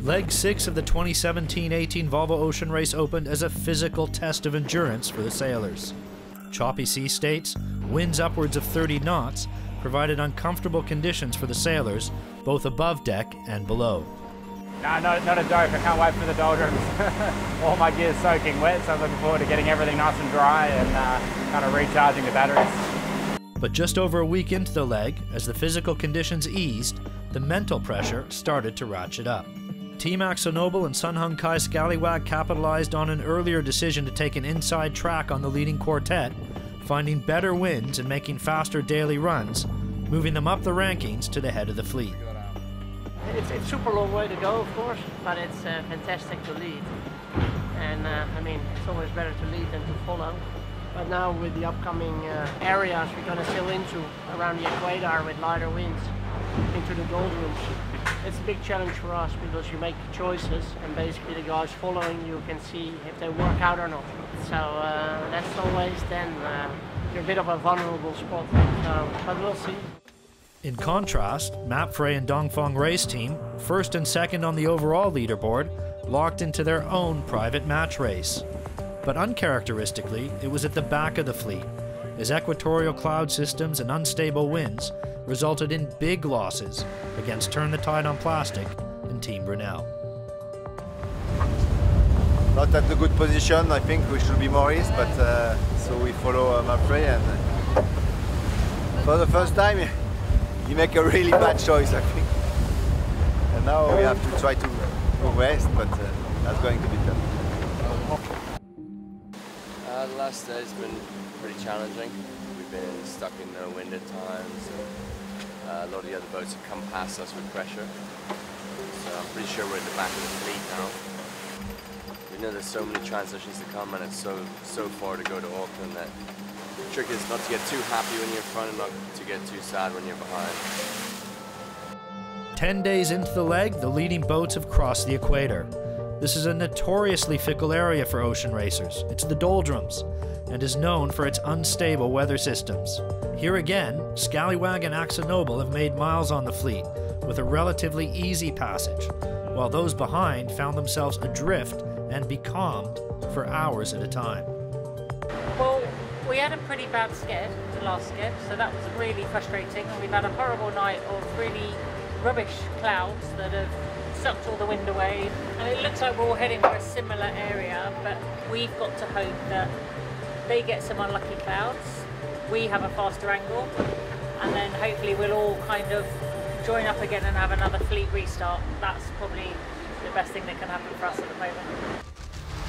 Leg 6 of the 2017-18 Volvo Ocean Race opened as a physical test of endurance for the sailors. Choppy sea states, winds upwards of 30 knots, provided uncomfortable conditions for the sailors, both above deck and below. No, not a joke. I can't wait for the doldrums. All my gear's soaking wet, so I'm looking forward to getting everything nice and dry and kind of recharging the batteries. But just over a week into the leg, as the physical conditions eased, the mental pressure started to ratchet up. Team AkzoNobel and Sun Hung Kai Scallywag capitalized on an earlier decision to take an inside track on the leading quartet, finding better winds and making faster daily runs, moving them up the rankings to the head of the fleet. It's super long way to go, of course, but it's fantastic to lead. And I mean, it's always better to lead than to follow. But now with the upcoming areas we're going to sail into around the equator with lighter winds into the doldrums, it's a big challenge for us because you make choices and basically the guys following you can see if they work out or not. So that's always then you're a bit of a vulnerable spot. So, but we'll see. In contrast, Mapfre and Dongfeng race team, first and second on the overall leaderboard, locked into their own private match race. But uncharacteristically, it was at the back of the fleet, as equatorial cloud systems and unstable winds resulted in big losses against Turn the Tide on Plastic and Team Brunel. Not at a good position, I think we should be more east, but so we follow Mapfre, and for the first time he make a really bad choice, I think. And now we have to try to go west, but that's going to be tough. The last day has been pretty challenging. We've been stuck in no wind at times, and a lot of the other boats have come past us with pressure. So I'm pretty sure we're at the back of the fleet now. We know there's so many transitions to come, and it's so far to go to Auckland that the trick is not to get too happy when you're in front and not to get too sad when you're behind. 10 days into the leg, the leading boats have crossed the equator. This is a notoriously fickle area for ocean racers. It's the doldrums, and is known for its unstable weather systems. Here again, Scallywag and AkzoNobel have made miles on the fleet, with a relatively easy passage, while those behind found themselves adrift and becalmed for hours at a time. Well, we had a pretty bad skid, the last skid, so that was really frustrating, and we've had a horrible night of really rubbish clouds that have sucked all the wind away, and it looks like we're all heading for a similar area, but we've got to hope that they get some unlucky clouds, we have a faster angle, and then hopefully we'll all kind of join up again and have another fleet restart. That's probably the best thing that can happen for us at the moment.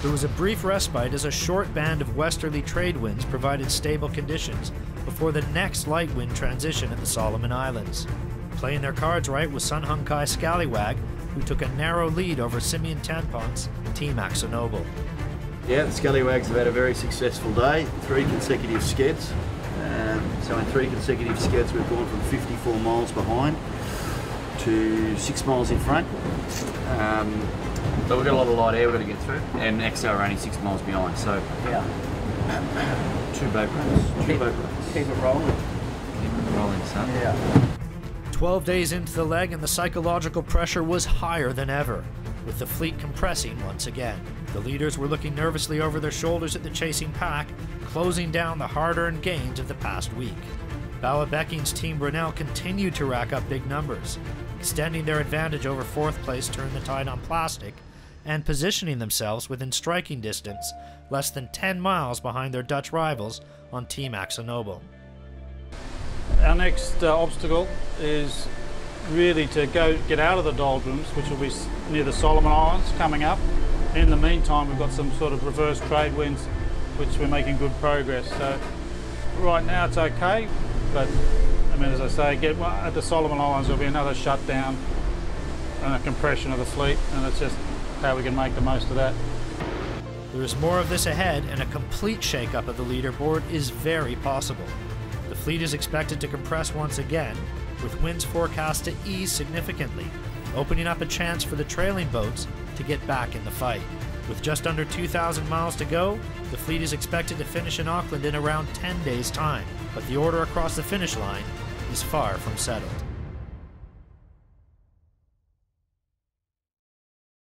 There was a brief respite as a short band of westerly trade winds provided stable conditions before the next light wind transition at the Solomon Islands. Playing their cards right was Sun Hung Kai Scallywag, who took a narrow lead over Simeon Tanpont's Team AkzoNobel. Yeah, the Scallywags have had a very successful day, 3 consecutive skids. So in 3 consecutive skids we've gone from 54 miles behind to 6 miles in front. But we've got a lot of light air we've got to get through, and Exo are only 6 miles behind, so yeah. 2 boat runs. Keep it rolling. Keep it rolling, son. Yeah. 12 days into the leg and the psychological pressure was higher than ever, with the fleet compressing once again. The leaders were looking nervously over their shoulders at the chasing pack, closing down the hard-earned gains of the past week. Bala Becking's Team Brunel continued to rack up big numbers, extending their advantage over 4th place Turn the Tide on Plastic, and positioning themselves within striking distance, less than 10 miles behind their Dutch rivals on Team AkzoNobel. Our next obstacle is really to get out of the doldrums, which will be near the Solomon Islands coming up. In the meantime, we've got some sort of reverse trade winds, which we're making good progress. So right now it's okay, but I mean, as I say, at the Solomon Islands there'll be another shutdown and a compression of the fleet, and it's just how we can make the most of that. There is more of this ahead, and a complete shake-up of the leaderboard is very possible. The fleet is expected to compress once again, with winds forecast to ease significantly, opening up a chance for the trailing boats to get back in the fight. With just under 2,000 miles to go, the fleet is expected to finish in Auckland in around 10 days' time, but the order across the finish line is far from settled.